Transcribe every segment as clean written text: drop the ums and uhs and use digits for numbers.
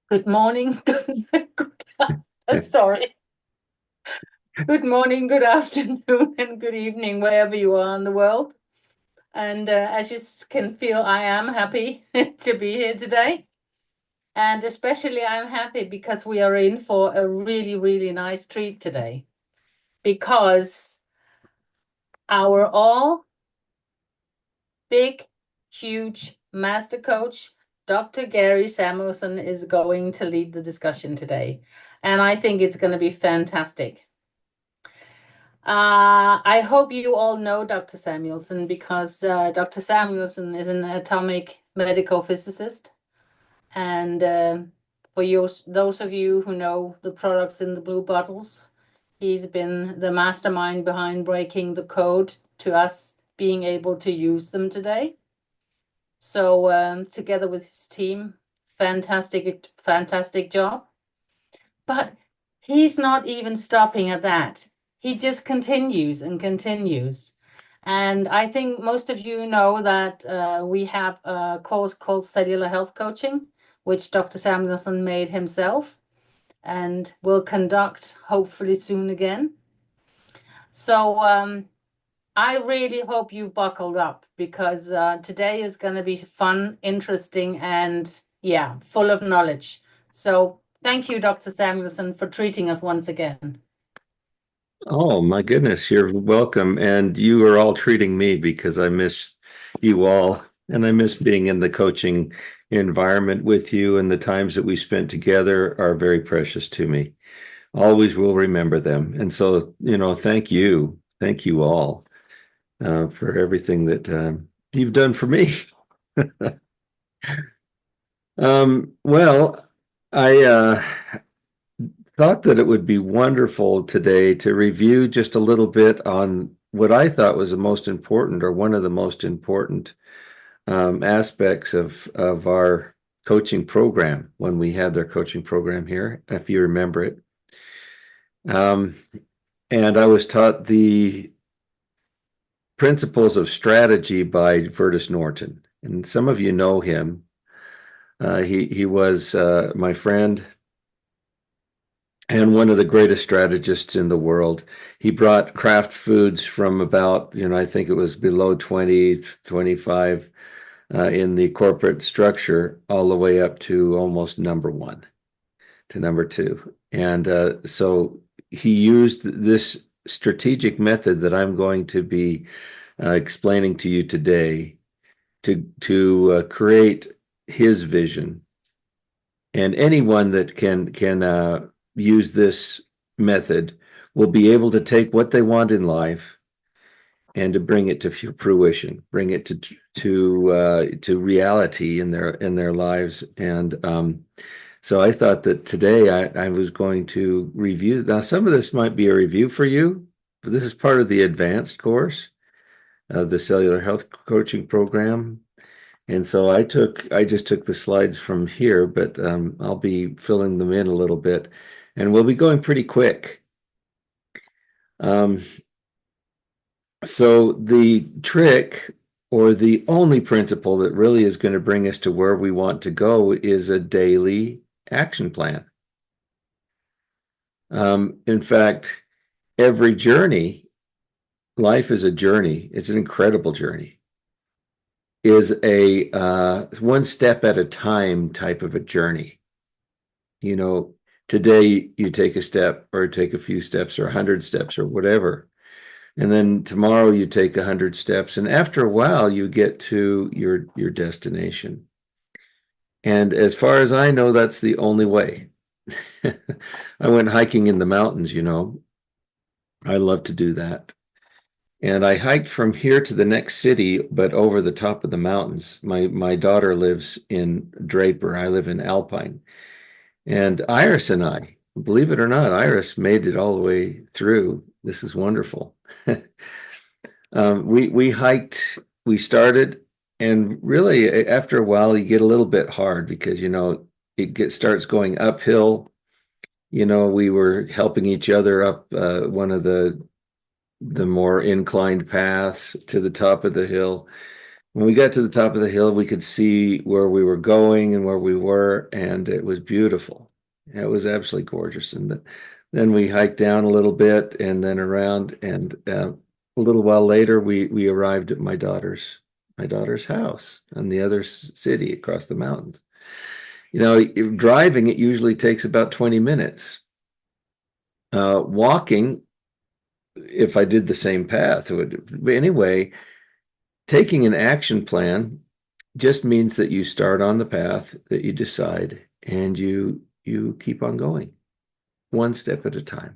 Good morning. Sorry. Good morning, good afternoon, and good evening, wherever you are in the world. And as you can feel, I am happy to be here today. And especially, I'm happy because we are in for a really, really nice treat today. Because our all big, huge master coach, Dr. Gary Samuelson, is going to lead the discussion today. And I think it's going to be fantastic. I hope you all know Dr. Samuelson because Dr. Samuelson is an atomic medical physicist. And for those of you who know the products in the blue bottles, he's been the mastermind behind breaking the code to us being able to use them today. So together with his team, fantastic job. But he's not even stopping at that. He just continues and continues. And I think most of you know that we have a course called Cellular Health Coaching, which Dr. Samuelson made himself and will conduct hopefully soon again. So I really hope you buckled up because today is going to be fun, interesting, and yeah, full of knowledge. So thank you, Dr. Samuelson, for treating us once again. Oh my goodness, you're welcome. And you are all treating me because I miss you all and I miss being in the coaching environment with you, and the times that we spent together are very precious to me. Always will remember them. And so, thank you. Thank you all for everything that you've done for me. Well, I thought that it would be wonderful today to review just a little bit on what I thought was the most important, or one of the most important aspects of our coaching program when we had their coaching program here, if you remember it. Um, and I was taught the principles of strategy by Vertus Norton, and some of you know him. He was my friend and one of the greatest strategists in the world. He brought Kraft Foods from about, I think it was below 20, 25 in the corporate structure, all the way up to almost number one, to number two. And so he used this strategic method that I'm going to be explaining to you today to create his vision. And anyone that can use this method will be able to take what they want in life and to bring it to fruition, bring it to reality in their lives. And so I thought that today I was going to review. Now, some of this might be a review for you, but this is part of the advanced course of the cellular health coaching program. And so I just took the slides from here, but I'll be filling them in a little bit, and we'll be going pretty quick. Um, so the trick, or the only principle that really is going to bring us to where we want to go, is a daily action plan. In fact, every journey, life is a journey. It's an incredible journey. Is a one step at a time type of a journey. You know, today you take a step, or take a few steps, or 100 steps, or whatever. And then tomorrow you take 100 steps. And after a while, you get to your destination. And as far as I know, that's the only way. I went hiking in the mountains, I love to do that. And I hiked from here to the next city, but over the top of the mountains. My daughter lives in Draper. I live in Alpine. And Iris and I, believe it or not, Iris made it all the way through. This is wonderful. We hiked, we started, and really after a while you get a little bit hard because starts going uphill. We were helping each other up one of the more inclined paths to the top of the hill. when we got to the top of the hill, we could see where we were going and where we were, and it was beautiful. It was absolutely gorgeous. And then we hiked down a little bit and then around, and a little while later, we arrived at my daughter's house in the other city across the mountains. Driving, it usually takes about 20 minutes. Walking, if I did the same path, but anyway, taking an action plan just means that you start on the path that you decide and you keep on going one step at a time.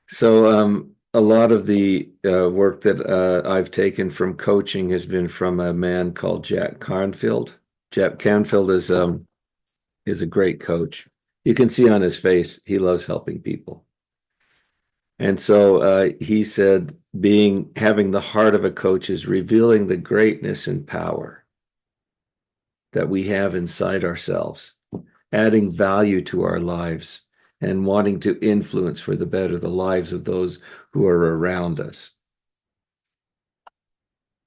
So a lot of the work that I've taken from coaching has been from a man called Jack Canfield. Jack Canfield is a great coach. You can see on his face he loves helping people. And so he said, having the heart of a coach is revealing the greatness and power that we have inside ourselves, adding value to our lives, and wanting to influence for the better the lives of those who are around us.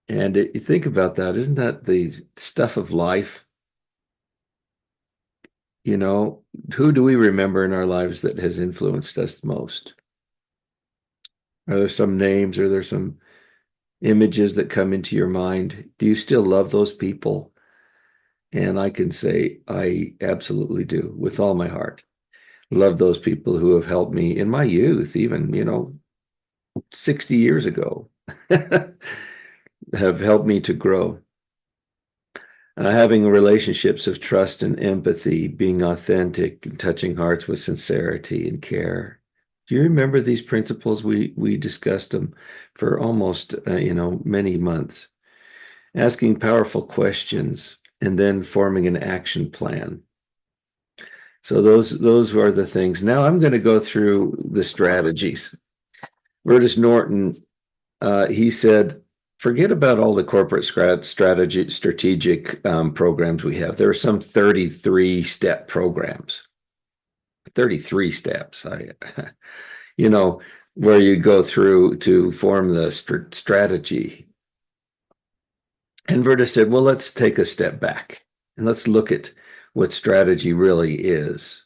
And you think about that, isn't that the stuff of life? Who do we remember in our lives that has influenced us the most? Are there some names? Are there some images that come into your mind? Do you still love those people? And I can say I absolutely do, with all my heart. Love those people who have helped me in my youth, even 60 years ago, have helped me to grow. Having relationships of trust and empathy, being authentic, and touching hearts with sincerity and care. Do you remember these principles? We discussed them for almost many months. Asking powerful questions and then forming an action plan. So those are the things. Now I'm going to go through the strategies. Curtis Norton, he said, forget about all the corporate strategic programs we have. There are some 33-step programs. 33 steps. Where you go through to form the strategy. And Verta said, well, let's take a step back and let's look at what strategy really is.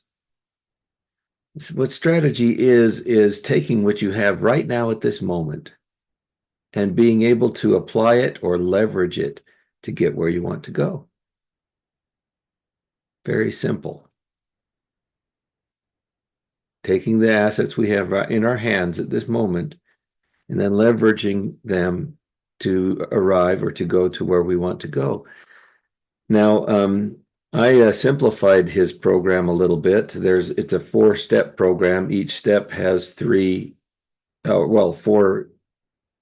What strategy is taking what you have right now at this moment and being able to apply it or leverage it to get where you want to go. Very simple. Taking the assets we have in our hands at this moment and then leveraging them to arrive or to go to where we want to go. Now, I simplified his program a little bit. It's a 4-step program. Each step has 4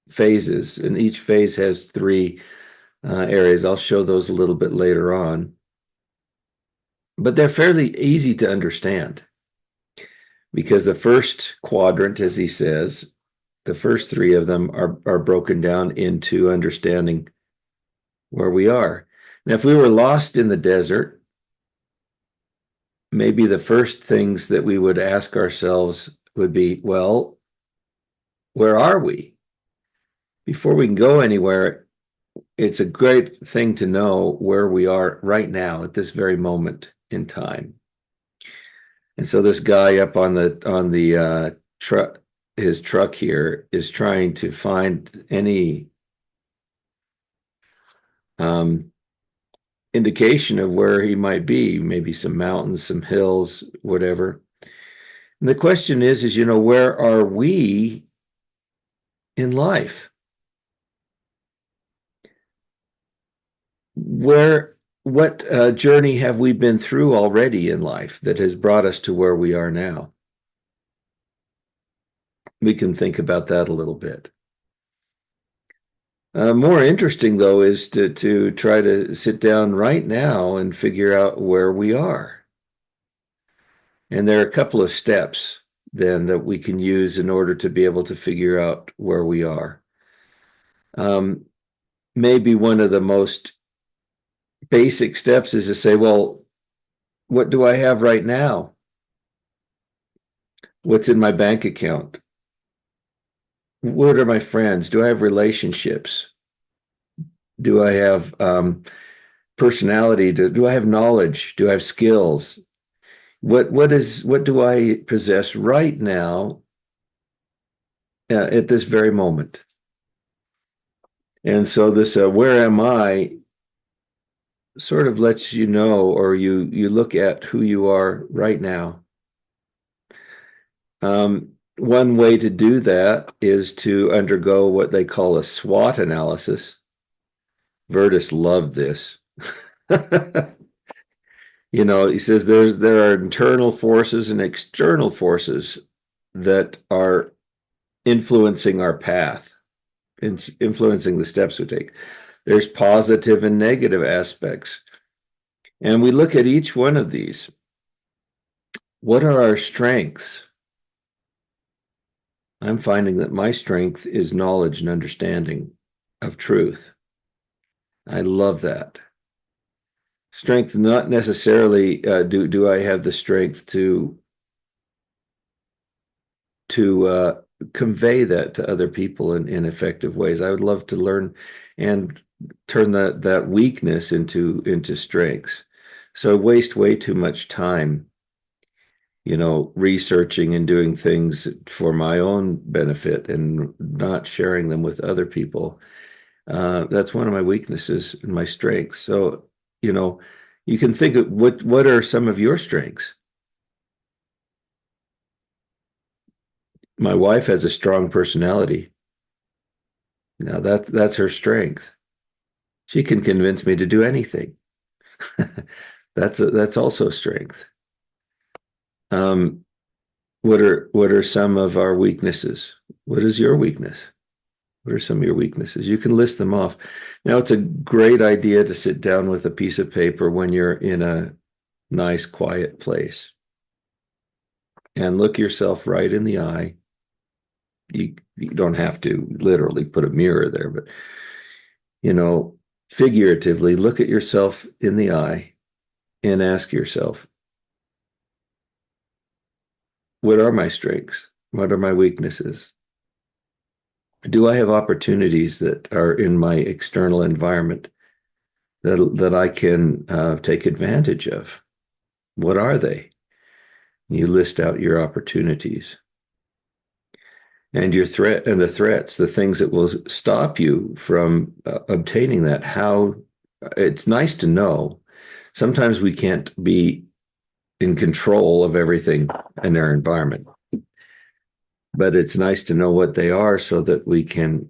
phases, and each phase has 3 areas. I'll show those a little bit later on. But they're fairly easy to understand because the first quadrant, as he says, the first 3 of them are broken down into understanding where we are. Now, if we were lost in the desert, maybe the first things that we would ask ourselves would be, well, where are we? Before we can go anywhere, it's a great thing to know where we are right now at this very moment in time. And so this guy up on the truck, his truck here, is trying to find any indication of where he might be, maybe some mountains, some hills, whatever. And the question is, where are we in life? What journey have we been through already in life that has brought us to where we are now? We can think about that a little bit. More interesting, though, is to try to sit down right now and figure out where we are. And there are a couple of steps then that we can use in order to be able to figure out where we are. Maybe one of the most basic steps is to say, well, what do I have right now? What's in my bank account? What are my friends? Do I have relationships? Do I have personality? Do I have knowledge? Do I have skills? What do I possess right now at this very moment? And so this where am I sort of lets you know, or you look at who you are right now. One way to do that is to undergo what they call a SWOT analysis. Vertus loved this. He says there are internal forces and external forces that are influencing our path, influencing the steps we take. There's positive and negative aspects. And we look at each one of these. What are our strengths? I'm finding that my strength is knowledge and understanding of truth. I love that. Strength, not necessarily do I have the strength to convey that to other people in effective ways. I would love to learn and turn that weakness into strengths. So I waste way too much time, researching and doing things for my own benefit and not sharing them with other people. That's one of my weaknesses and my strengths. So, you can think of what are some of your strengths? My wife has a strong personality. Now that's her strength. She can convince me to do anything. That's also strength. Um, what are some of our weaknesses? What is your weakness? What are some of your weaknesses? You can list them off. Now, it's a great idea to sit down with a piece of paper when you're in a nice, quiet place and look yourself right in the eye. You don't have to literally put a mirror there, but, figuratively look at yourself in the eye and ask yourself, what are my strengths? What are my weaknesses? Do I have opportunities that are in my external environment that I can take advantage of? What are they? You list out your opportunities and your threat and the threats, the things that will stop you from obtaining that. How it's nice to know. Sometimes we can't be in control of everything in our environment, but it's nice to know what they are so that we can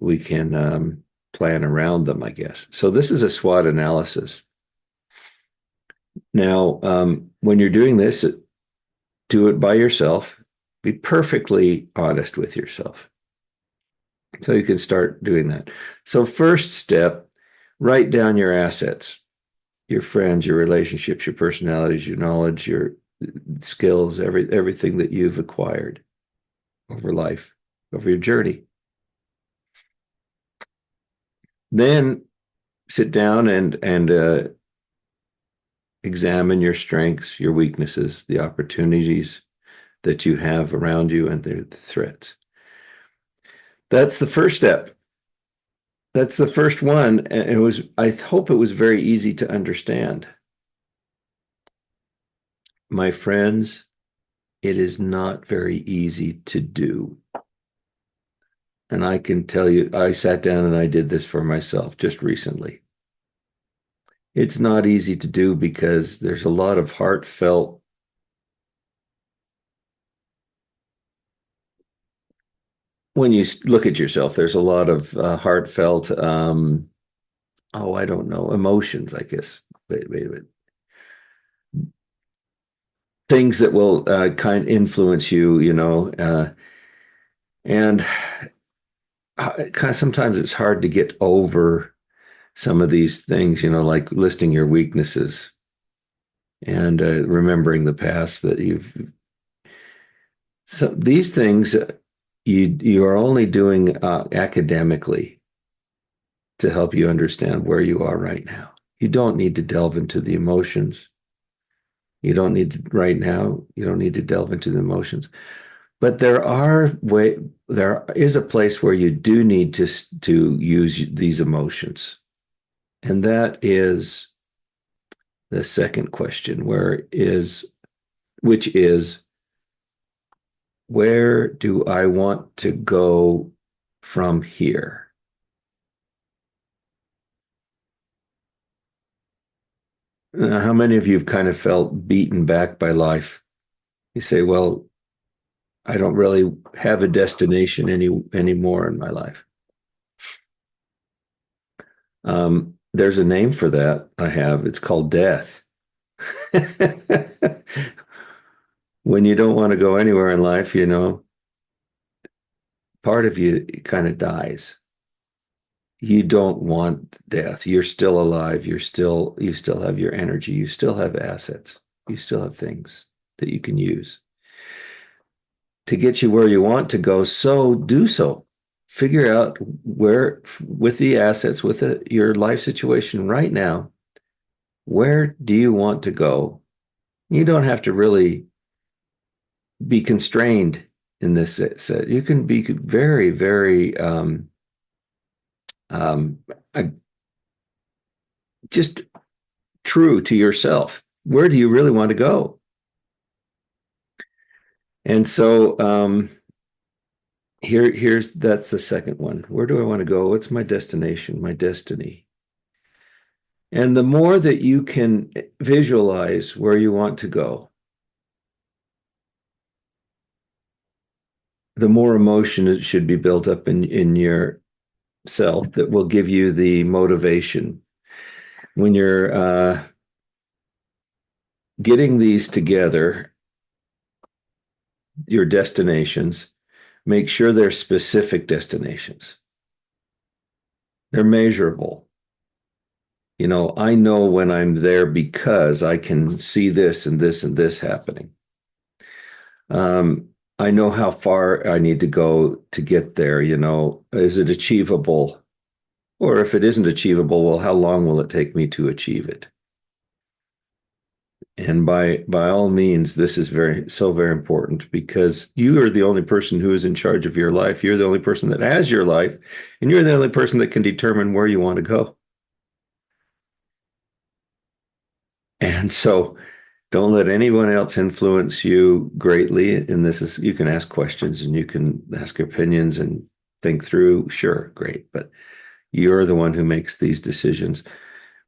plan around them, I guess. So this is a SWOT analysis. Now, when you're doing this, do it by yourself. Be perfectly honest with yourself. So you can start doing that. So first step, write down your assets, your friends, your relationships, your personalities, your knowledge, your skills, everything that you've acquired over life, over your journey. Then sit down and examine your strengths, your weaknesses, the opportunities that you have around you, and the threats. That's the first step. That's the first one. And I hope it was very easy to understand. My friends, it is not very easy to do. And I can tell you, I sat down and I did this for myself just recently. It's not easy to do because there's a lot of heartfelt when you look at yourself, there's a lot of heartfelt, I don't know, emotions, I guess. Wait. Things that will kind of influence you, and kind of sometimes it's hard to get over some of these things, like listing your weaknesses and remembering the past that you've. So these things you are only doing academically to help you understand where you are right now. You don't need to delve into the emotions. You don't need to right now. You don't need to delve into the emotions. But there is a place where you do need to use these emotions. And that is the second question, which is, where do I want to go from here? How many of you have kind of felt beaten back by life? You say, well, I don't really have a destination anymore in my life. There's a name for that I have. It's called death. When you don't want to go anywhere in life, part of you kind of dies. You don't want death. You're still alive. You still have your energy. You still have assets. You still have things that you can use to get you where you want to go. So do so. Figure out where, with the assets, with your life situation right now, where do you want to go? You don't have to really be constrained in this set. You can be very, very um, just true to yourself. Where do you really want to go? And so that's the second one. Where do I want to go? What's my destination, my destiny? And the more that you can visualize where you want to go, the more emotion it should be built up in your self that will give you the motivation. When you're getting these together, your destinations, make sure they're specific destinations. They're measurable. I know when I'm there because I can see this and this and this happening. I know how far I need to go to get there. Is it achievable? Or if it isn't achievable, well, how long will it take me to achieve it? And by all means, this is very important, because you are the only person who is in charge of your life. You're the only person that has your life, and you're the only person that can determine where you want to go. And so don't let anyone else influence you greatly. And you can ask questions and you can ask opinions and think through. Sure, great. But you're the one who makes these decisions.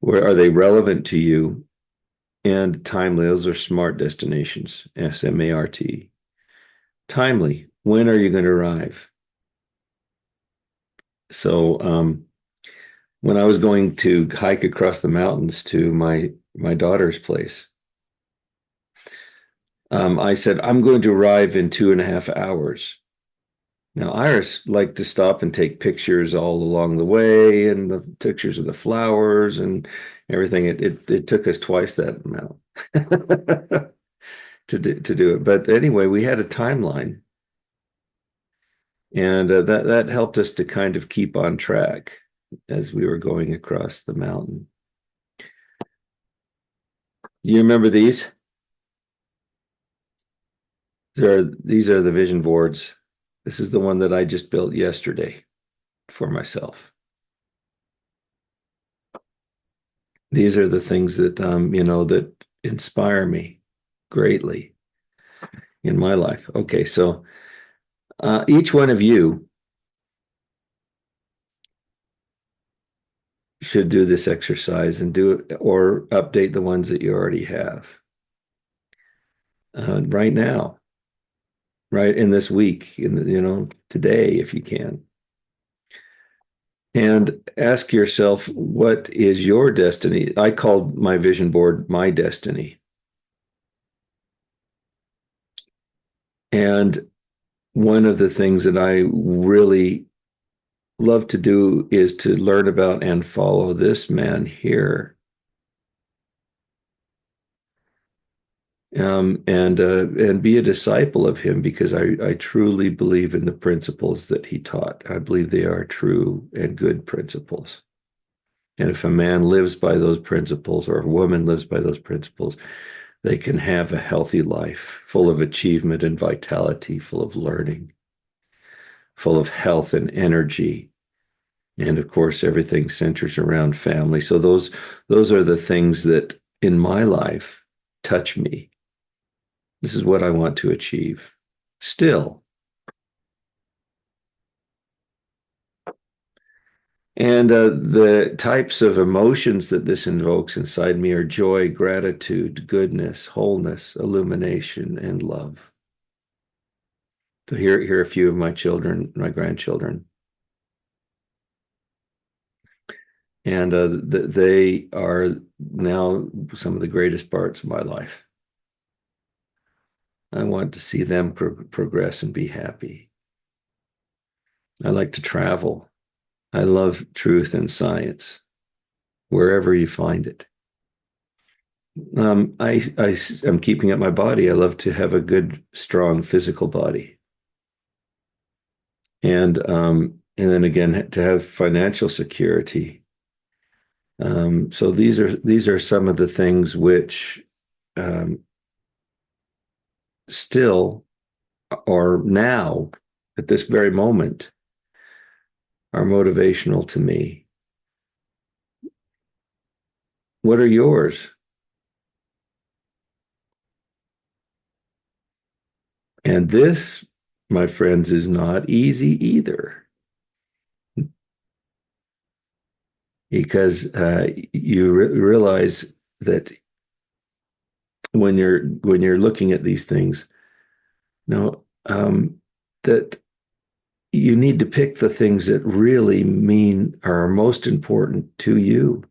Where are they relevant to you and timely? Those are SMART destinations, SMART. Timely. When are you going to arrive? So when I was going to hike across the mountains to my daughter's place, I said, I'm going to arrive in 2.5 hours. Now, Iris liked to stop and take pictures all along the way, and the pictures of the flowers and everything. It took us twice that amount to do it. But anyway, we had a timeline, and that helped us to kind of keep on track as we were going across the mountain. You remember these? These are the vision boards. This is the one that I just built yesterday for myself. These are the things that that inspire me greatly in my life. Okay, so each one of you should do this exercise and do it, or update the ones that you already have right now, right in this week, today, if you can. And ask yourself, what is your destiny? I called my vision board my destiny. And one of the things that I really love to do is to learn about and follow this man here. And be a disciple of him, because I truly believe in the principles that he taught. I believe they are true and good principles. And if a man lives by those principles, or a woman lives by those principles, they can have a healthy life, full of achievement and vitality, full of learning, full of health and energy, And of course, everything centers around family. So those are the things that in my life touch me. This is what I want to achieve. Still. And the types of emotions that this invokes inside me are joy, gratitude, goodness, wholeness, illumination, and love. So here are a few of my children, my grandchildren. And they are now some of the greatest parts of my life. I want to see them progress and be happy. I like to travel. I love truth and science, wherever you find it. I'm keeping up my body. I love to have a good, strong physical body. And then again, to have financial security. So these are some of the things which still or now at this very moment are motivational to me. What are yours? And this, my friends, is not easy either. Because you realize that when you're looking at these things, no, that you need to pick the things that really are most important to you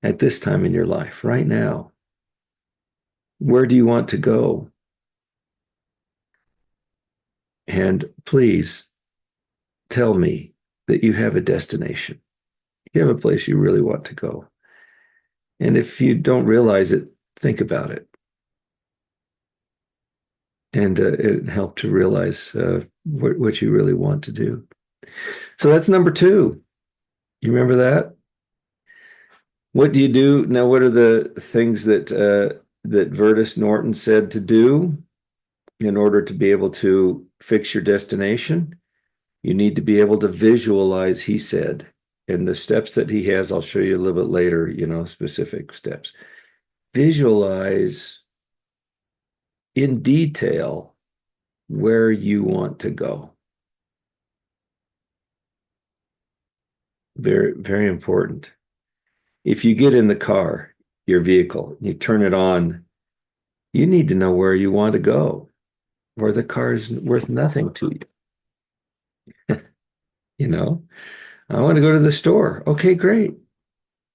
at this time in your life, right now. Where do you want to go? And please tell me that you have a destination. You have a place you really want to go. And if you don't realize it, think about it. And it helped to realize what you really want to do. So that's number 2. You remember that? What do you do now? What are the things that that Vertus Norton said to do in order to be able to fix your destination? You need to be able to visualize, he said. And the steps that he has, I'll show you a little bit later, specific steps. Visualize in detail where you want to go. Very, very important. If you get in the car, your vehicle, you turn it on, you need to know where you want to go, where the car is worth nothing to you. I want to go to the store. Okay, great.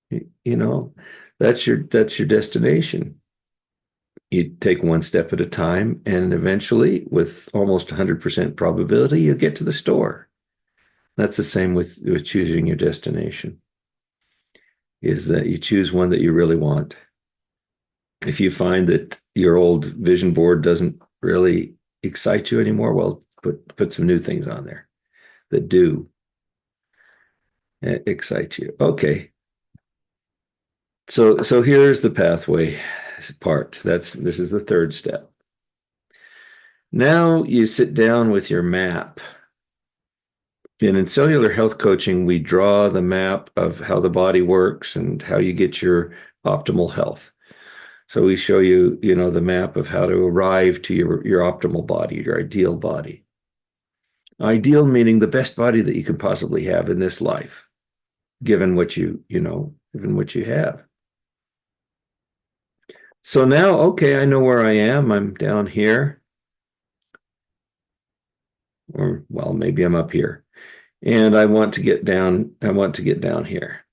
That's your destination. You take one step at a time, and eventually, with almost 100% probability, you'll get to the store. That's the same with choosing your destination, is that you choose one that you really want. If you find that your old vision board doesn't really excite you anymore, well, put some new things on there that do excite you. Okay. So here's the pathway part. This is the 3rd step. Now you sit down with your map. And in cellular health coaching, we draw the map of how the body works and how you get your optimal health. So we show you, the map of how to arrive to your optimal body, your ideal body. Ideal meaning the best body that you can possibly have in this life, given what given what you have. So now, okay, I know where I am. I'm down here. Or, well, maybe I'm up here. And I want to get down here.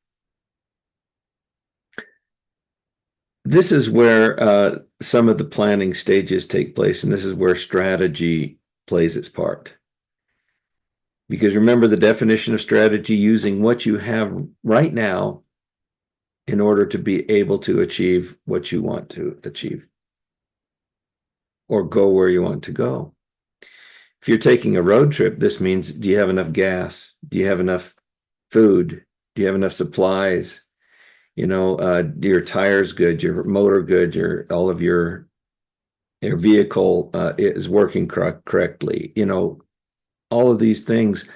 This is where some of the planning stages take place, and this is where strategy plays its part. Because remember the definition of strategy, using what you have right now in order to be able to achieve what you want to achieve or go where you want to go. If you're taking a road trip, this means, do you have enough gas? Do you have enough food? Do you have enough supplies? Your tires good, your motor good, all of your vehicle is working correctly. All of these things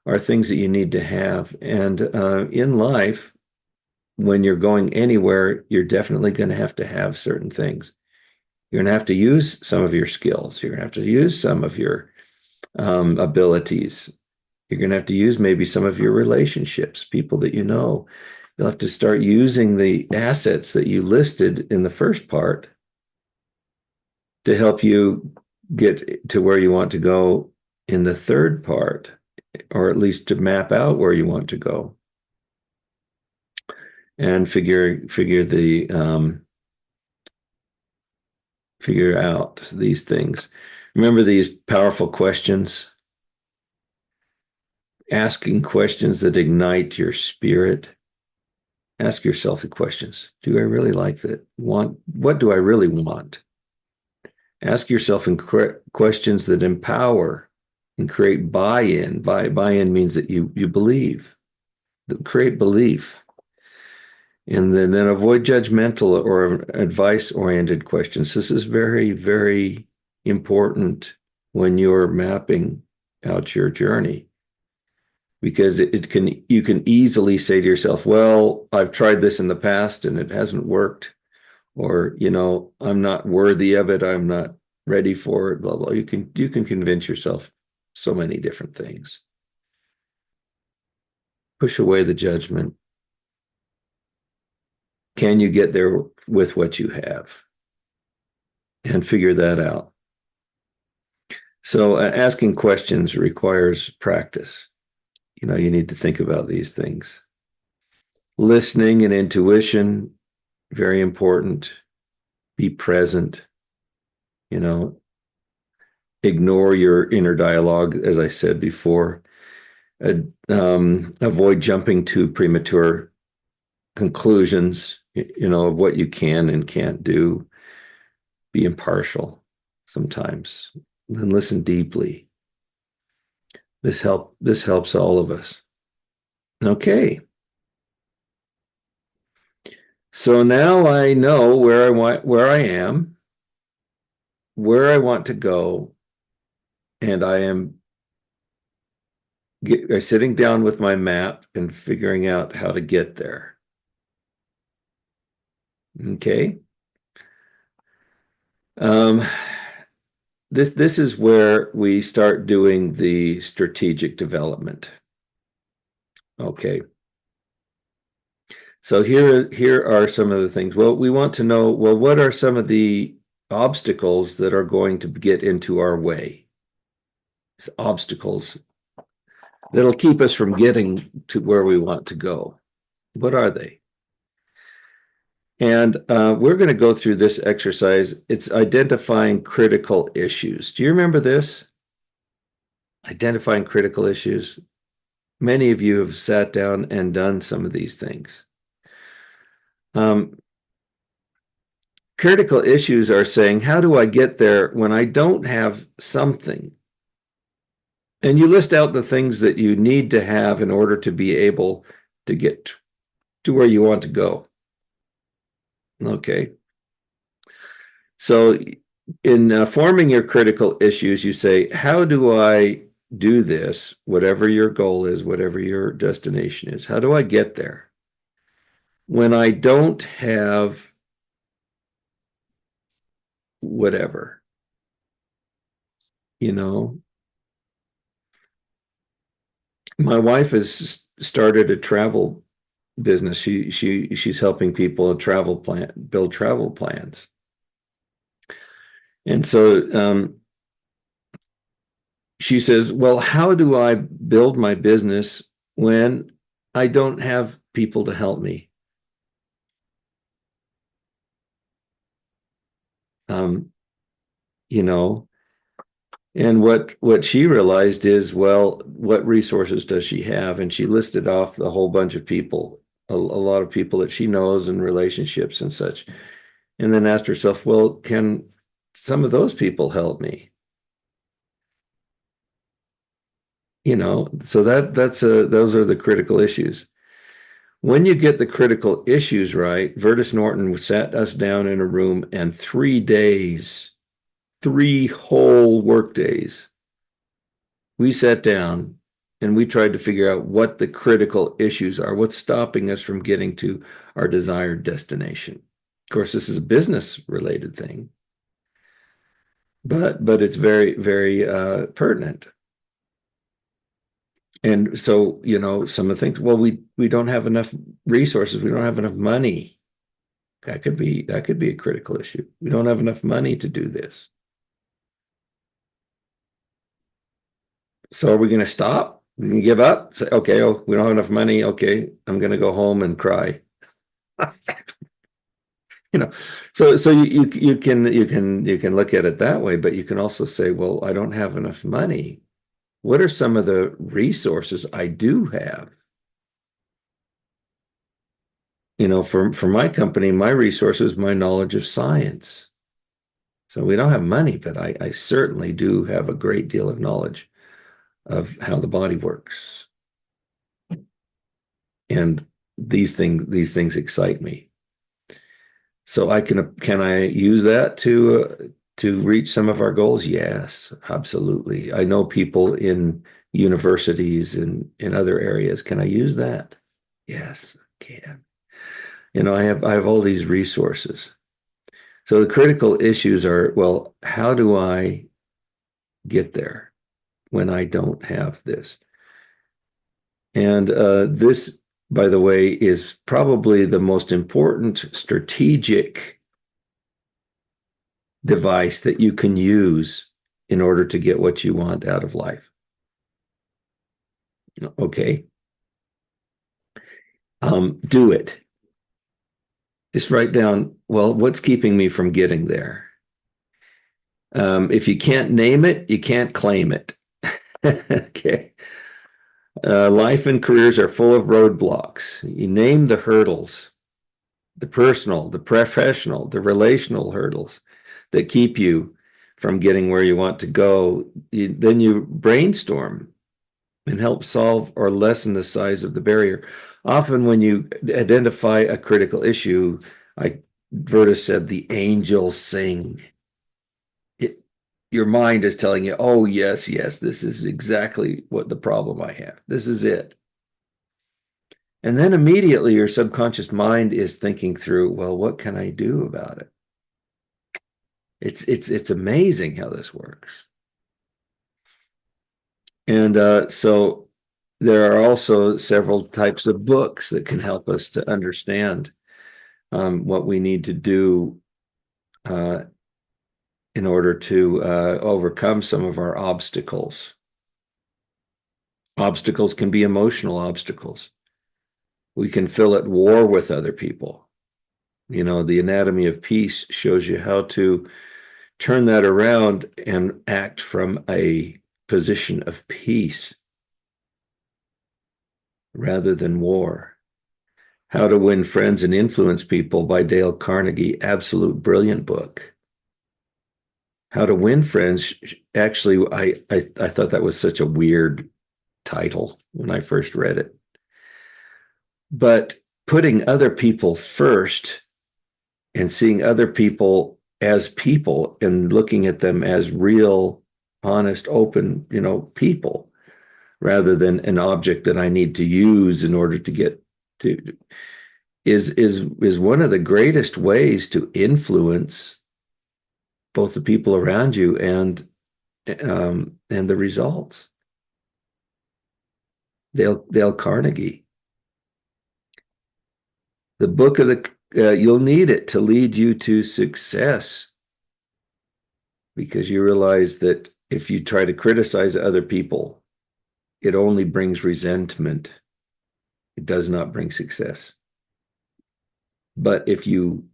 are things that you need to have. And in life, when you're going anywhere, you're definitely going to have certain things. You're going to have to use some of your skills. You're going to have to use some of your abilities. You're going to have to use maybe some of your relationships, people that you know. You'll have to start using the assets that you listed in the first part to help you get to where you want to go in the third part, or at least to map out where you want to go and figure out these things. Remember these powerful questions, asking questions that ignite your spirit. Ask yourself the questions. Do I really like that? What do I really want? Ask yourself questions that empower and create buy-in. Buy-in means that you believe, create belief. And then avoid judgmental or advice-oriented questions. This is very, very important when you're mapping out your journey, because you can easily say to yourself, well, I've tried this in the past and it hasn't worked, or, I'm not worthy of it, I'm not ready for it, blah, blah. You can convince yourself so many different things. Push away the judgment. Can you get there with what you have? And figure that out. So asking questions requires practice. You need to think about these things. Listening and intuition, very important. Be present. Ignore your inner dialogue, as I said before. Avoid jumping to premature conclusions, of what you can and can't do. Be impartial sometimes, and listen deeply. This helps all of us. Okay. So now I know where I am, where I want to go, and I am sitting down with my map and figuring out how to get there. Okay. This is where we start doing the strategic development. Okay. So here are some of the things. Well, we want to know, what are some of the obstacles that are going to get into our way? These obstacles that'll keep us from getting to where we want to go. What are they? And we're going to go through this exercise. It's identifying critical issues. Do you remember this? Identifying critical issues. Many of you have sat down and done some of these things. Critical issues are saying, how do I get there when I don't have something? And you list out the things that you need to have in order to be able to get to where you want to go. Okay. So in forming your critical issues, you say, how do I do this? Whatever your goal is, whatever your destination is, how do I get there when I don't have whatever? My wife has started a travel business. She's helping people build travel plans. And so she says, well, how do I build my business when I don't have people to help me? And what she realized is, well, what resources does she have? And she listed off a whole bunch of people, a lot of people that she knows and relationships and such. And then asked herself, well, can some of those people help me? So those are the critical issues. When you get the critical issues right, Vertus Norton sat us down in a room, and 3 days, 3 whole work days, we sat down and we tried to figure out what the critical issues are, what's stopping us from getting to our desired destination. Of course, this is a business related thing, but it's very, very pertinent. And so, some of the things, well, we don't have enough resources, we don't have enough money. That could be a critical issue. We don't have enough money to do this. So are we going to stop? We can give up? Say, okay, we don't have enough money. Okay, I'm going to go home and cry. So you can look at it that way, but you can also say, well, I don't have enough money. What are some of the resources I do have? For my company, my resources, my knowledge of science. So we don't have money, but I certainly do have a great deal of knowledge of how the body works. And these things excite me. So can I use that to reach some of our goals? Yes, absolutely. I know people in universities and in other areas. Can I use that? Yes, I can. I have all these resources. So the critical issues are, well, how do I get there when I don't have this? And this, by the way, is probably the most important strategic device that you can use in order to get what you want out of life. Okay. Do it. Just write down, well, what's keeping me from getting there? If you can't name it, you can't claim it. Okay. Life and careers are full of roadblocks. You name the hurdles, the personal, the professional, the relational hurdles that keep you from getting where you want to go. Then you brainstorm and help solve or lessen the size of the barrier. Often when you identify a critical issue, like Verta said, the angels sing. Your mind is telling you, oh, yes, this is exactly what the problem I have. This is it. And then immediately your subconscious mind is thinking through, well, what can I do about it? It's amazing how this works. And so there are also several types of books that can help us to understand what we need to do in order to overcome some of our obstacles. Obstacles can be emotional obstacles. We can feel at war with other people. The Anatomy of Peace shows you how to turn that around and act from a position of peace rather than war. How to Win Friends and Influence People by Dale Carnegie, absolute brilliant book. How to Win Friends, actually, I thought that was such a weird title when I first read it. But putting other people first and seeing other people as people and looking at them as real, honest, open, people, rather than an object that I need to use in order to get to, is one of the greatest ways to influence both the people around you and the results. Dale Carnegie. The book of the you'll need it to lead you to success, because you realize that if you try to criticize other people, it only brings resentment. It does not bring success. But if you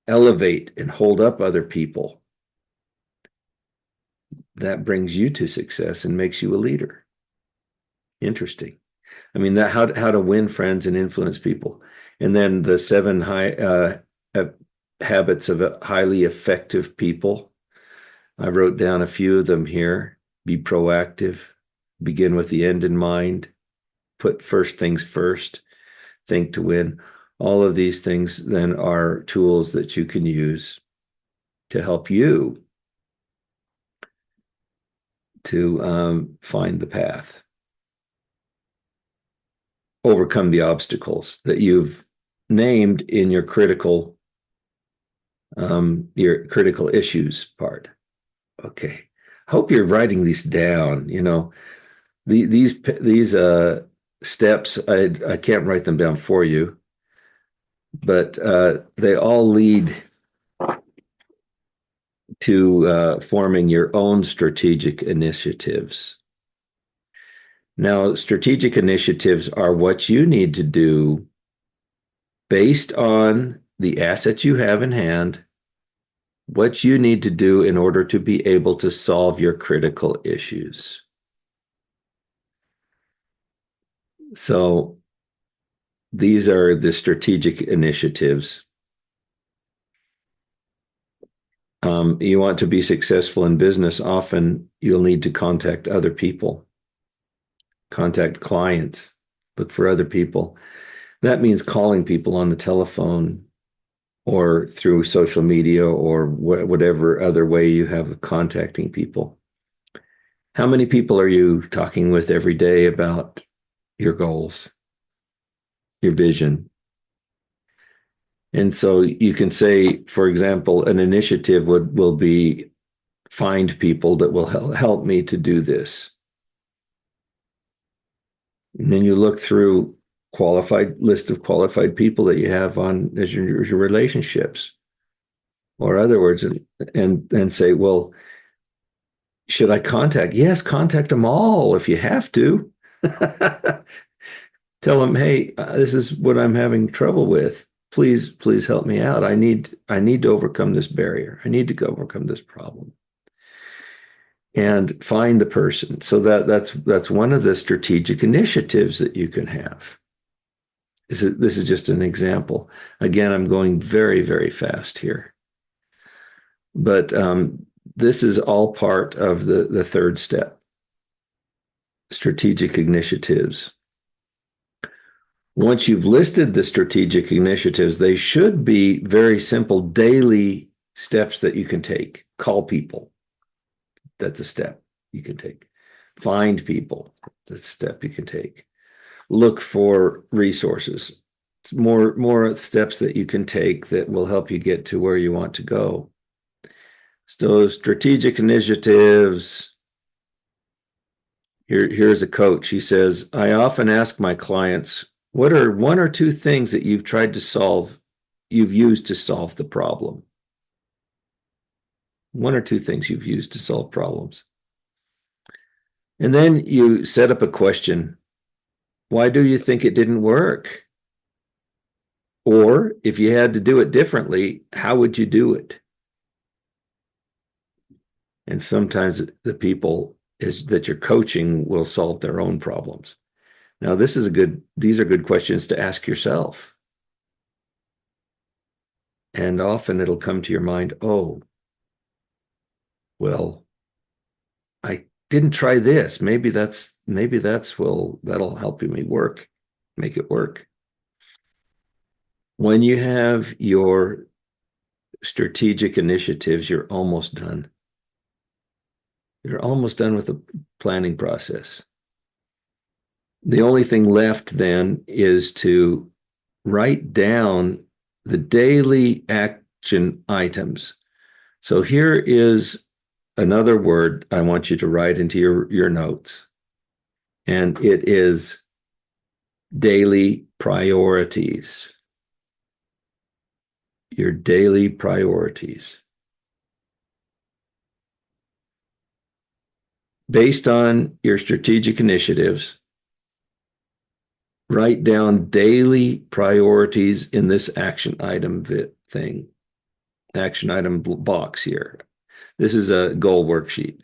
elevate and hold up other people, that brings you to success and makes you a leader. Interesting. I mean, that how to win friends and influence people. And then the 7 habits of highly effective people. I wrote down a few of them here. Be proactive, begin with the end in mind, put first things first, think to win. All of these things then are tools that you can use to help you to find the path. overcome the obstacles that you've named in your critical issues part. Okay. Hope you're writing these down. You know, these steps, I can't write them down for you, but they all lead to forming your own strategic initiatives. Now, strategic initiatives are what you need to do based on the assets you have in hand, what you need to do in order to be able to solve your critical issues. So these are the strategic initiatives. You want to be successful in business, often you'll need to contact other people, contact clients, look for other people. That means calling people on the telephone or through social media or whatever other way you have of contacting people. How many people are you talking with every day about your goals, your vision? And so you can say, for example, an initiative will be find people that will help me to do this. And then you look through list of qualified people that you have on as your relationships, or other words, and say, well, should I contact? Yes, contact them all if you have to. Tell them, hey, this is what I'm having trouble with. Please help me out. I need to overcome this barrier. I need to overcome this problem. And find the person. So that's one of the strategic initiatives that you can have. This is just an example. Again, I'm going very, very fast here. But this is all part of the third step, strategic initiatives. Once you've listed the strategic initiatives, they should be very simple daily steps that you can take. Call people. That's a step you can take. Find people. That's a step you can take. Look for resources. It's more steps that you can take that will help you get to where you want to go. So strategic initiatives. Here's a coach. He says, I often ask my clients, what are one or two things that you've used to solve the problem? One or two things you've used to solve problems. And then you set up a question. Why do you think it didn't work? Or if you had to do it differently, how would you do it? And sometimes the people that you're coaching will solve their own problems. Now, these are good questions to ask yourself. And often it'll come to your mind, oh, well, I didn't try this. Maybe that'll help me make it work. When you have your strategic initiatives, you're almost done. You're almost done with the planning process. The only thing left then is to write down the daily action items. So here is another word I want you to write into your notes. And it is daily priorities. Your daily priorities. Based on your strategic initiatives, write down daily priorities in this action item action item box here. This is a goal worksheet.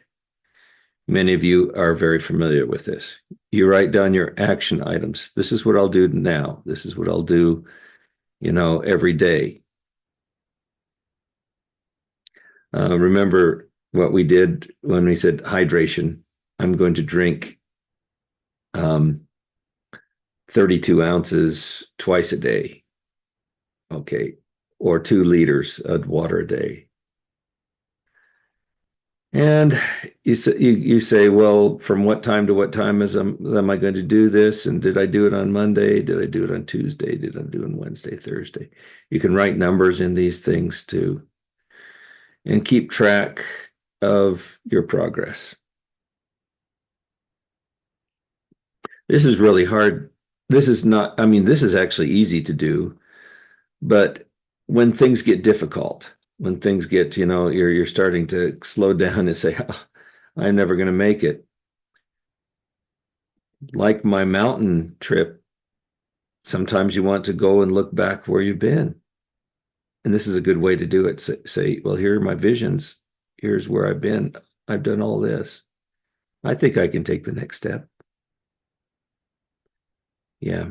Many of you are very familiar with this. You write down your action items. This is what I'll do now. This is what I'll do, every day. Remember what we did when we said hydration. I'm going to drink 32 ounces twice a day. Okay. Or 2 liters of water a day. And you say, well, from what time to what time am I going to do this? And did I do it on Monday? Did I do it on Tuesday? Did I do it on Wednesday, Thursday? You can write numbers in these things too, and keep track of your progress. This is really hard. This is not, I mean, this is actually easy to do, but when things get difficult, when things get, you're starting to slow down and say, oh, I'm never going to make it. Like my mountain trip, sometimes you want to go and look back where you've been. And this is a good way to do it. Say, well, here are my visions. Here's where I've been. I've done all this. I think I can take the next step. Yeah.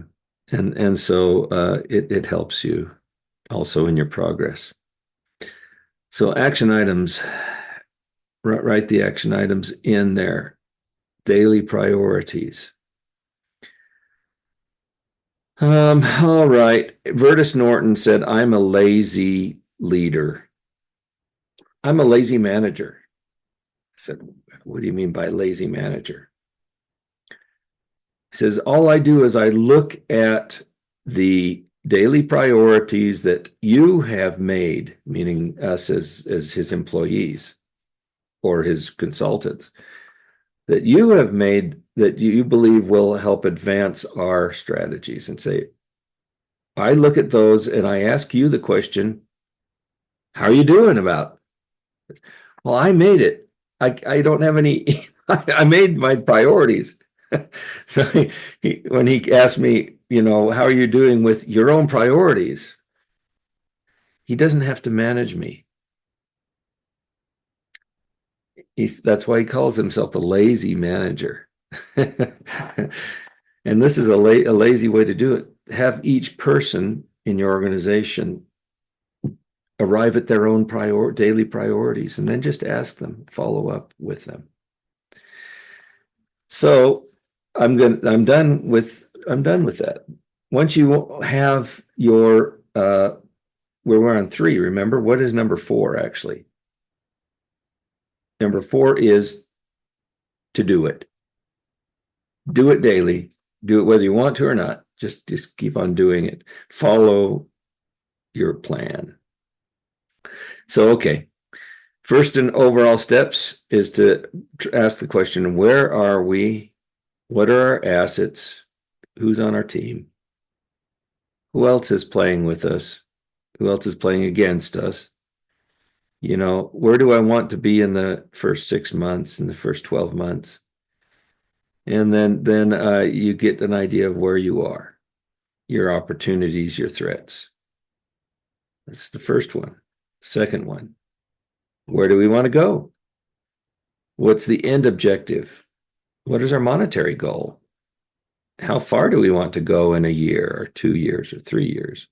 And so it helps you also in your progress. So action items, write the action items in there. Daily priorities. All right. Vertus Norton said, I'm a lazy leader. I'm a lazy manager. I said, what do you mean by lazy manager? He says, all I do is I look at the daily priorities that you have made, meaning us as his employees or his consultants, that you have made that you believe will help advance our strategies, and say, I look at those and I ask you the question, how are you doing about it? Well, I made it. I don't have any, I made my priorities. So when he asked me, how are you doing with your own priorities? He doesn't have to manage me. That's why he calls himself the lazy manager. And this is a lazy way to do it. Have each person in your organization arrive at their own daily priorities, and then just ask them, follow up with them. So I'm done with that. Once you have your we're on 3, remember? What is number 4 actually? Number 4 is to do it. Do it daily. Do it whether you want to or not. Just keep on doing it. Follow your plan. So, okay. First in overall steps is to ask the question, where are we? What are our assets? Who's on our team? Who else is playing with us? Who else is playing against us? Where do I want to be in the first 6 months, in the first 12 months? And then you get an idea of where you are, your opportunities, your threats. That's the first one. Second one, where do we want to go? What's the end objective? What is our monetary goal? How far do we want to go in a year or 2 years or 3 years?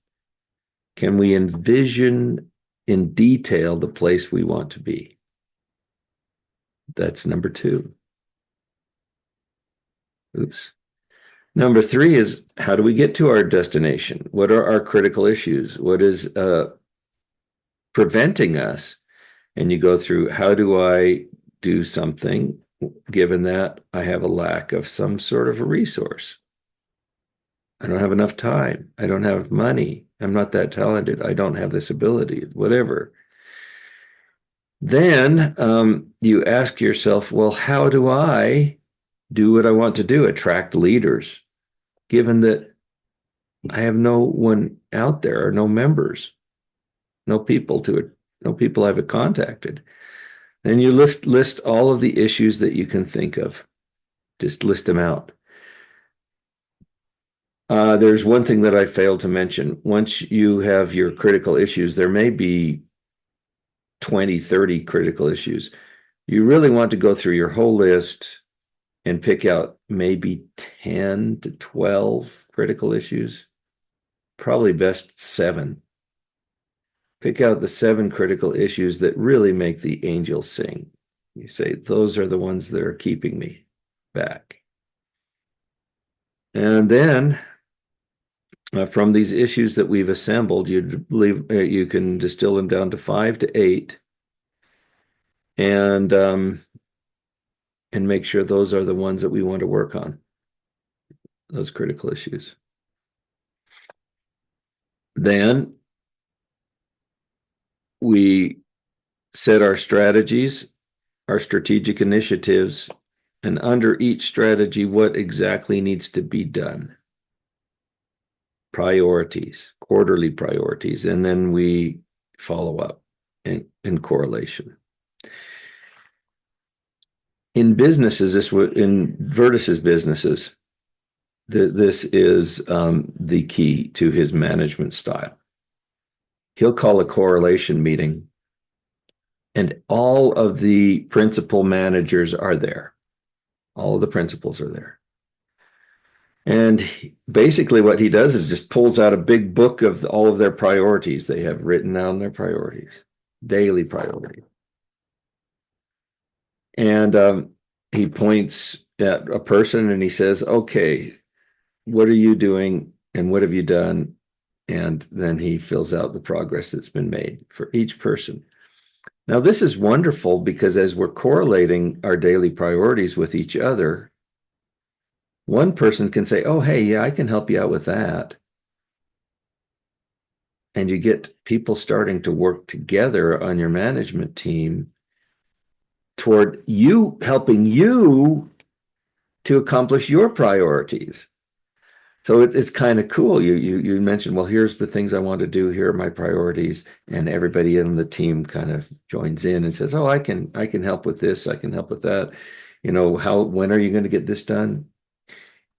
Can we envision in detail the place we want to be? That's number 2. Oops. Number 3 is, how do we get to our destination? What are our critical issues? What is preventing us? And you go through, how do I do something given that I have a lack of some sort of a resource? I don't have enough time. I don't have money. I'm not that talented. I don't have this ability, whatever. Then you ask yourself, well, how do I do what I want to do? Attract leaders, given that I have no one out there, or no members, no people I've contacted. Then you list all of the issues that you can think of. Just list them out. There's one thing that I failed to mention. Once you have your critical issues, there may be 20, 30 critical issues. You really want to go through your whole list and pick out maybe 10 to 12 critical issues. Probably best 7. Pick out the 7 critical issues that really make the angels sing. You say, those are the ones that are keeping me back. And then from these issues that we've assembled, you can distill them down to 5 to 8. and make sure those are the ones that we want to work on, those critical issues. Then we set our strategies, our strategic initiatives, and under each strategy, what exactly needs to be done. Priorities, quarterly priorities, and then we follow up in correlation. In businesses, in Vertus's businesses, this is the key to his management style. He'll call a correlation meeting, and all of the principal managers are there. All of the principals are there. And basically what he does is just pulls out a big book of all of their priorities. They have written down their priorities, daily priorities. And he points at a person and he says, okay, what are you doing and what have you done? And then he fills out the progress that's been made for each person. Now, this is wonderful because as we're correlating our daily priorities with each other, one person can say, oh, hey, yeah, I can help you out with that. And you get people starting to work together on your management team toward you helping you to accomplish your priorities. So it's kind of cool. You mentioned, well, here's the things I want to do. Here are my priorities, and everybody in the team kind of joins in and says, "Oh, I can help with this. I can help with that. You know, when are you going to get this done?"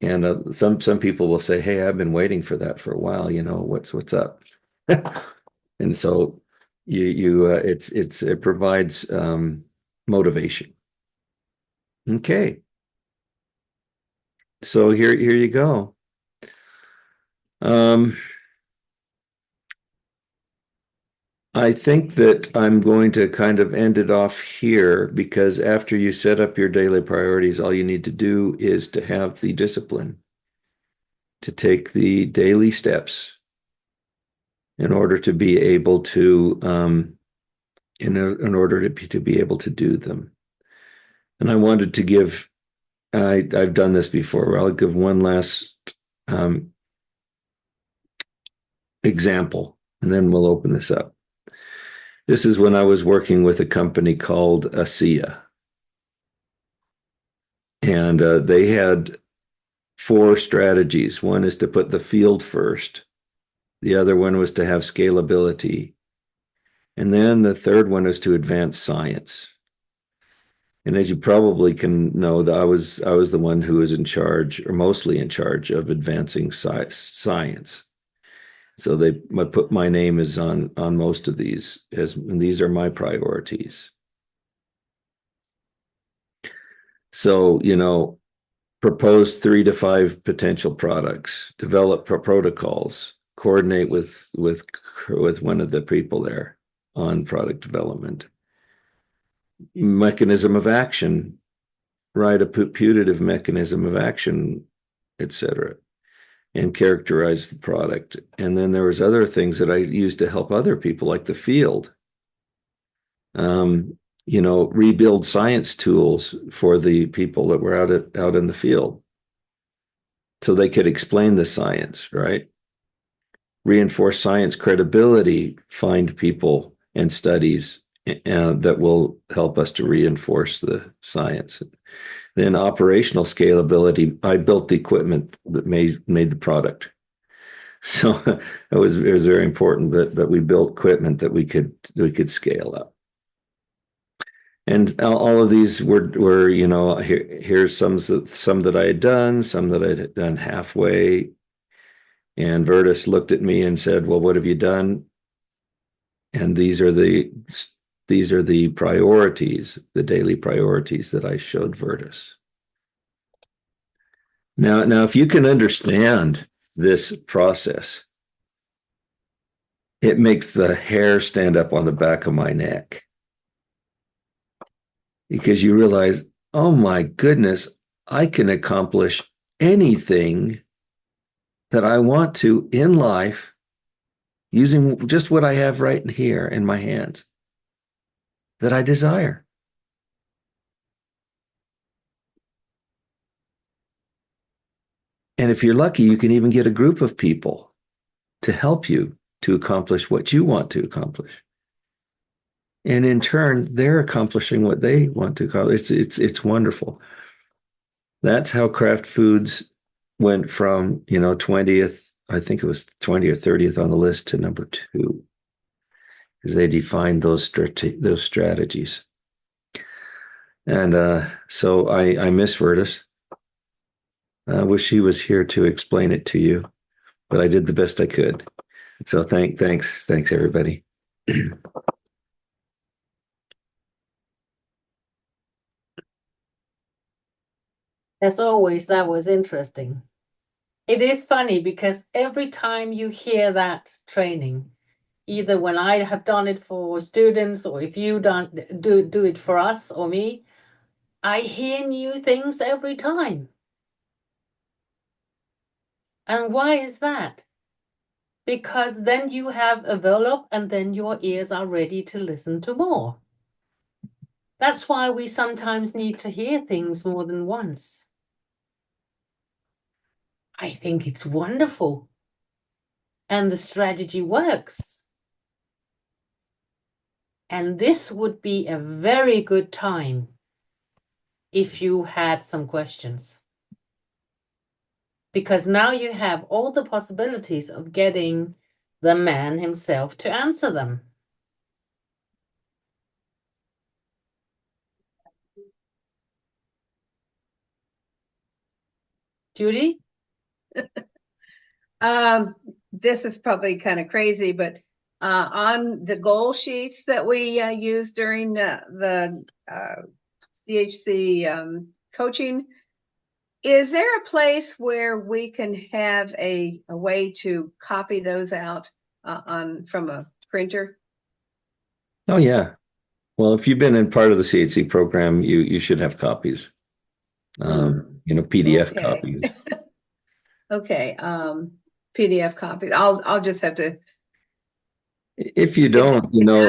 And some people will say, "Hey, I've been waiting for that for a while. You know, what's up?" And so it provides motivation. Okay, so here you go. I think that I'm going to kind of end it off here because after you set up your daily priorities, all you need to do is to have the discipline to take the daily steps in order to be able to in order to be able to do them. And I wanted to give, I've done this before. I'll give one last example, and then we'll open this up. This is when I was working with a company called Esta. And they had 4 strategies. One is to put the field first. The other one was to have scalability. And then the third one is to advance science. And as you probably can know, I was the one who was in charge, or mostly in charge, of advancing science. So I put my name is on most of these, and these are my priorities. So, propose 3 to 5 potential products, develop protocols, coordinate with one of the people there on product development. Mechanism of action, write a putative mechanism of action, etc., and characterize the product. And then there was other things that I used to help other people, like the field. Rebuild science tools for the people that were out in the field so they could explain the science, right? Reinforce science credibility, find people and studies that will help us to reinforce the science. Then operational scalability, I built the equipment that made the product. So it was very important that we built equipment that we could scale up. And all of these were here's some that I had done, some that I had done halfway. And Vertus looked at me and said, "Well, what have you done?" And these are the priorities, the daily priorities that I showed Vertus. Now, if you can understand this process, it makes the hair stand up on the back of my neck. Because you realize, oh my goodness, I can accomplish anything that I want to in life using just what I have right here in my hands that I desire. And if you're lucky, you can even get a group of people to help you to accomplish what you want to accomplish. And in turn, they're accomplishing what they want to accomplish. It's wonderful. That's how Kraft Foods went from, 20th, I think it was 20 or 30th on the list, to number 2, because they defined those strategies. And so I miss Vertus. I wish he was here to explain it to you, but I did the best I could. So thanks, everybody. As always, that was interesting. It is funny because every time you hear that training, either when I have done it for students or if you don't do it for us or me, I hear new things every time. And why is that? Because then you have enveloped and then your ears are ready to listen to more. That's why we sometimes need to hear things more than once. I think it's wonderful. And the strategy works. And this would be a very good time if you had some questions. Because now you have all the possibilities of getting the man himself to answer them. Judy? This is probably kind of crazy, but on the goal sheets that we use during the CHC coaching, is there a place where we can have a way to copy those out from a printer? Oh, yeah. Well, if you've been in part of the CHC program, you should have copies. PDF copies. Okay. PDF copies. I'll just have to. If you don't,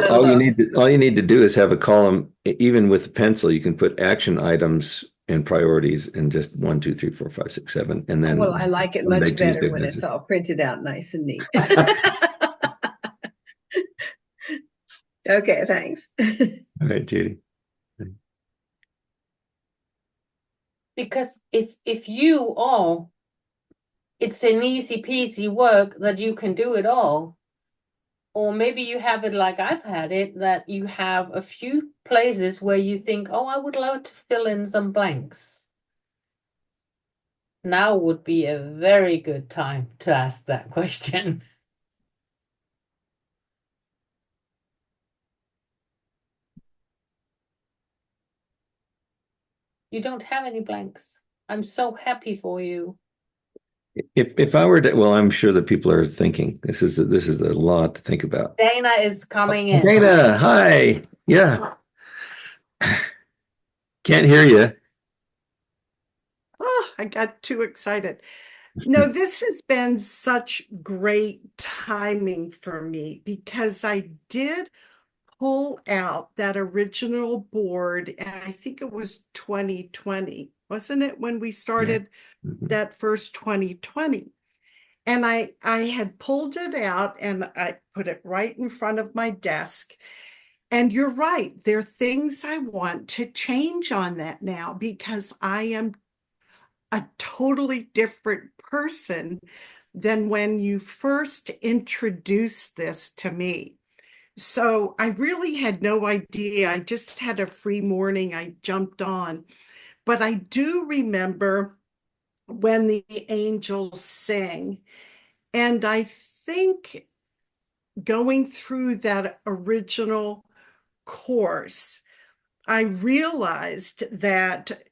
all you need to do is have a column. Even with a pencil, you can put action items and priorities and just 1, 2, 3, 4, 5, 6, 7, and then. Well, I like it much better when it's all printed out nice and neat. Okay, thanks. All right, Judy. Because if you all, it's an easy peasy work that you can do it all. Or maybe you have it like I've had it, that you have a few places where you think, oh, I would love to fill in some blanks. Now would be a very good time to ask that question. You don't have any blanks. I'm so happy for you. If I were to, well, I'm sure that people are thinking this is a lot to think about. Dana is coming in. Dana, hi. Yeah. Can't hear you. Oh, I got too excited. No, this has been such great timing for me because I did pull out that original board, and I think it was 2020, wasn't it, when we started that first 2020? And I had pulled it out and I put it right in front of my desk. And you're right, there are things I want to change on that now because I am a totally different person than when you first introduced this to me. So I really had no idea. I just had a free morning. I jumped on. But I do remember when the angels sing. And I think going through that original course, I realized that,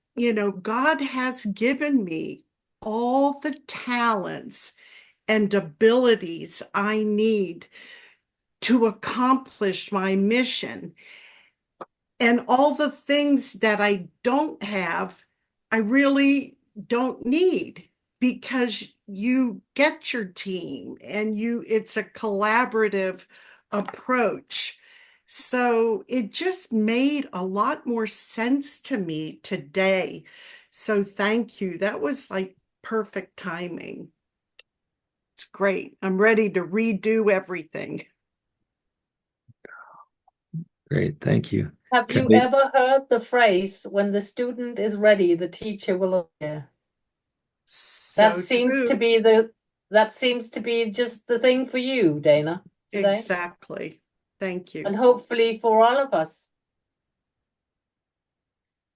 God has given me all the talents and abilities I need to accomplish my mission. And all the things that I don't have, I really don't need because you get your team and it's a collaborative approach. So it just made a lot more sense to me today. So thank you. That was like perfect timing. It's great. I'm ready to redo everything. Great, thank you. Have Can you we- ever heard the phrase, when the student is ready, the teacher will appear? That So seems true. to be just the thing for you, Dana, today. Exactly. Thank you. And hopefully for all of us.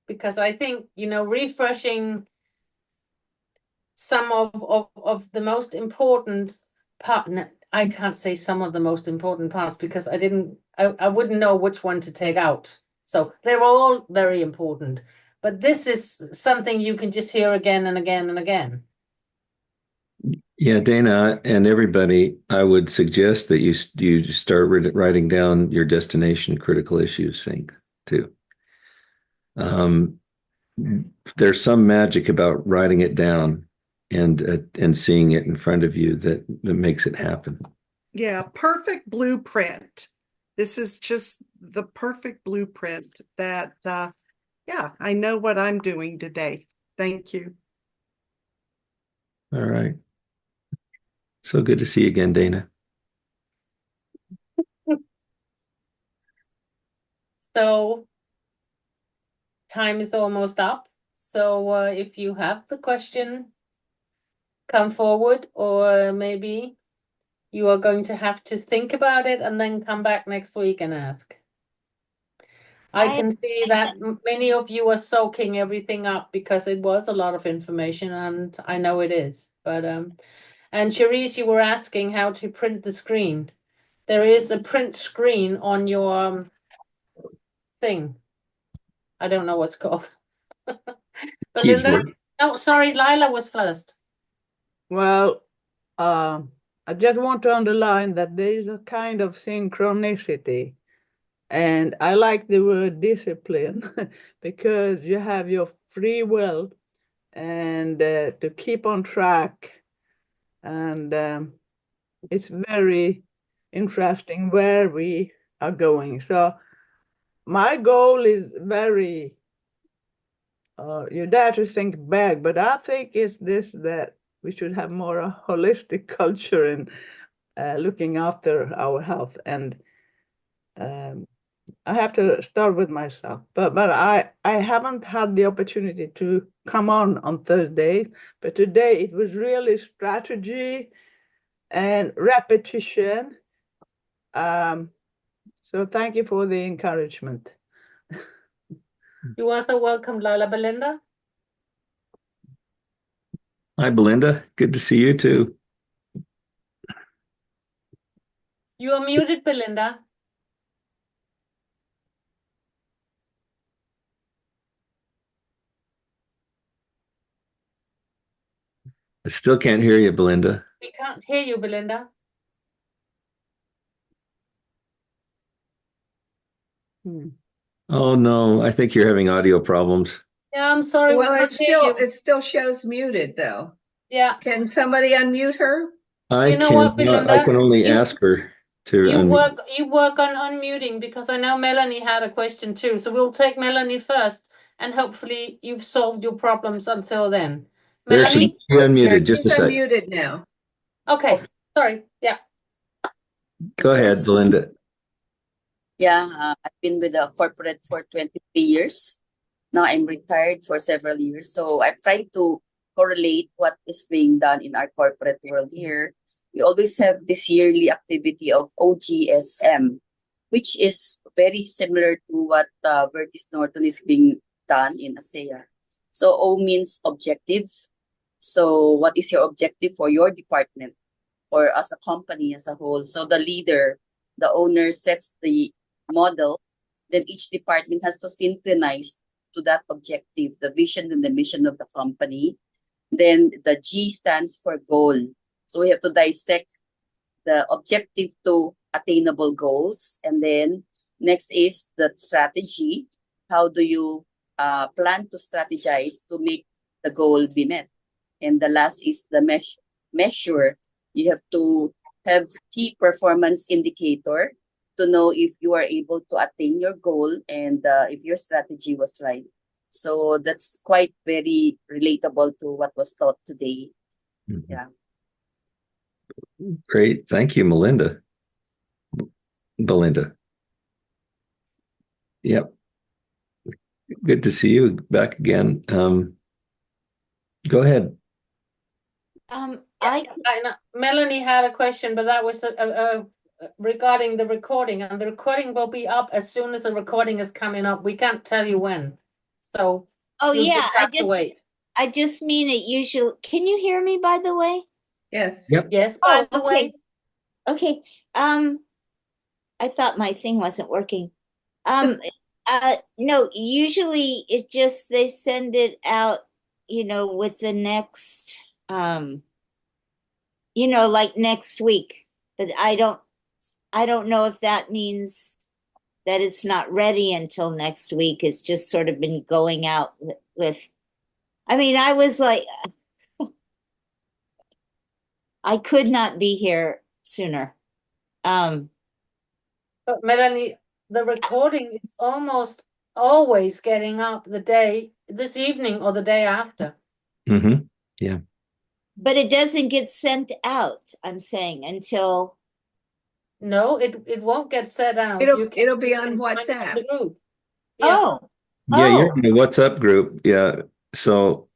Because I think, refreshing some of the most important part. I can't say some of the most important parts because I wouldn't know which one to take out. So they're all very important. But this is something you can just hear again and again and again. Yeah, Dana and everybody, I would suggest that you start writing down your destination critical issues thing too. There's some magic about writing it down and seeing it in front of you that makes it happen. Yeah, perfect blueprint. This is just the perfect blueprint that, yeah, I know what I'm doing today. Thank you. All right. So good to see you again, Dana. So time is almost up. So if you have the question, come forward, or maybe you are going to have to think about it and then come back next week and ask. I can see that many of you are soaking everything up because it was a lot of information, and I know it is. But and Cherise, you were asking how to print the screen. There is a print screen on your thing. I don't know what's called. Belinda? Keyboard. Oh, sorry, Lila was first. Well, I just want to underline that there is a kind of synchronicity. And I like the word discipline because you have your free will and to keep on track. And it's very interesting where we are going. So my goal is very, you dare to think big, but I think it's this, that we should have more a holistic culture in looking after our health. And I have to start with myself, but I haven't had the opportunity to come on Thursday, but today it was really strategy and repetition. So thank you for the encouragement. You also welcome Lila. Belinda? Hi, Belinda. Good to see you too. You are muted, Belinda. I still can't hear you, Belinda. We can't hear you, Belinda. Oh no, I think you're having audio problems. Yeah, I'm sorry. Well, we can't hear you. it still shows muted though. Yeah. Can somebody unmute her? You know what, I Belinda? can only ask her to unmute. You work on unmuting because I know Melanie had a question too. So we'll take Melanie first, and hopefully you've solved your problems until then. There she Melanie? unmuted. Just She's a sec. unmuted now. Okay. Sorry. Yeah. Go ahead, Belinda. Yeah, I've been with a corporate for 23 years. Now I'm retired for several years. So I'm trying to correlate what is being done in our corporate world here. We always have this yearly activity of OGSM, which is very similar to what Vertis Norton is being done in ASEA. So O means objective. So what is your objective for your department or as a company as a whole? So the leader, the owner sets the model, then each department has to synchronize to that objective, the vision and the mission of the company. Then the G stands for goal. So we have to dissect the objective to attainable goals. And then next is the strategy. How do you plan to strategize to make the goal be met? And the last is the measure. You have to have key performance indicator to know if you are able to attain your goal and if your strategy was right. So that's quite very relatable to what was taught today. Mhm. Yeah. Great. Thank you, Melinda. Belinda. Yep. Good to see you back again. Go ahead. I know Melanie had a question, but that was regarding the recording, and the recording will be up as soon as the recording is coming up. We can't tell you when, so Oh you'll yeah, just have to wait. I just mean it usually. Can you hear me, by the way? Yes. Yep. Yes, by the way. Okay. I thought my thing wasn't working. No, usually it just they send it out, with the next, like next week. But I don't know if that means that it's not ready until next week. It's just sort of been going out with. I mean, I was like, I could not be here sooner. But Melanie, the recording is almost always getting up this evening or the day after. Mm-hmm. Yeah. But it doesn't get sent out, I'm saying, until. No, it won't get set out. It'll be on you can find it WhatsApp. in the group. Yeah. Oh, Yeah, you're in the WhatsApp group. Yeah. So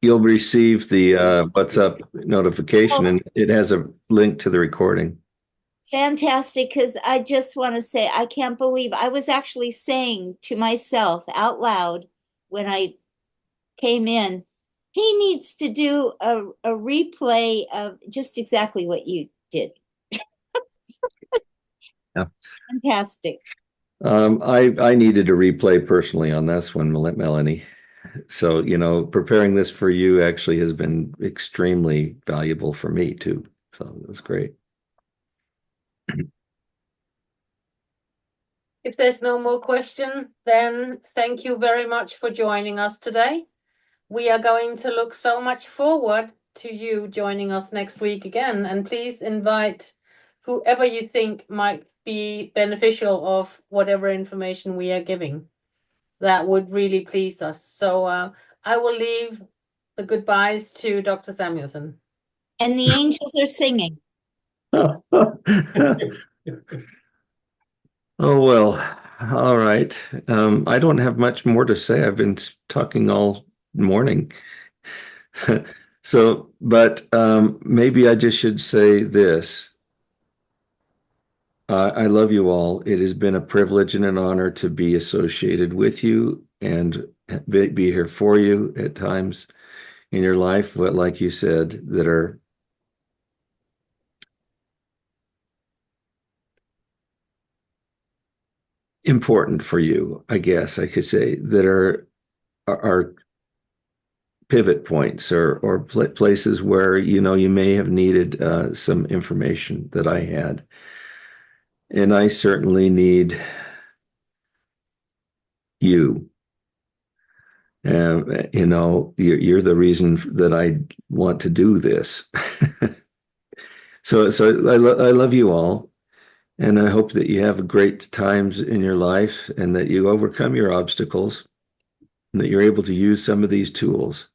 you'll receive the WhatsApp notification, and it has a link to the recording. fantastic. Because I just want to say, I can't believe I was actually saying to myself out loud when I came in, he needs to do a replay of just exactly what you did. Yeah. Fantastic. I needed a replay personally on this one, Melanie. So, preparing this for you actually has been extremely valuable for me too. So it was great. If there's no more question, then thank you very much for joining us today. We are going to look so much forward to you joining us next week again. And please invite whoever you think might be beneficial of whatever information we are giving. That would really please us. So I will leave the goodbyes to Dr. Samuelson. And the angels are singing. Oh, well, all right. I don't have much more to say. I've been talking all morning. So, but maybe I just should say this. I love you all. It has been a privilege and an honor to be associated with you and be here for you at times in your life, but like you said, that are important for you, I guess I could say, that are pivot points or places where you may have needed some information that I had, and I certainly need you. You're the reason that I want to do this. So I love you all, and I hope that you have great times in your life and that you overcome your obstacles, and that you're able to use some of these tools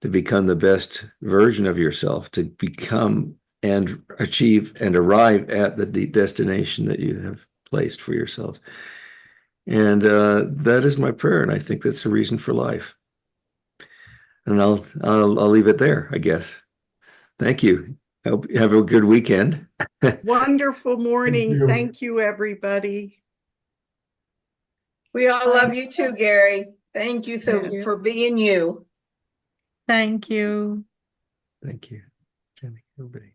to become the best version of yourself, to become and achieve and arrive at the destination that you have placed for yourselves. And that is my prayer, and I think that's the reason for life. And I'll leave it there, I guess. Thank you. I hope you have a good weekend. Wonderful morning. Thank you, everybody. We all love you too, Gary. Thank you for being you. Thank you. Thank you, Jenny, everybody.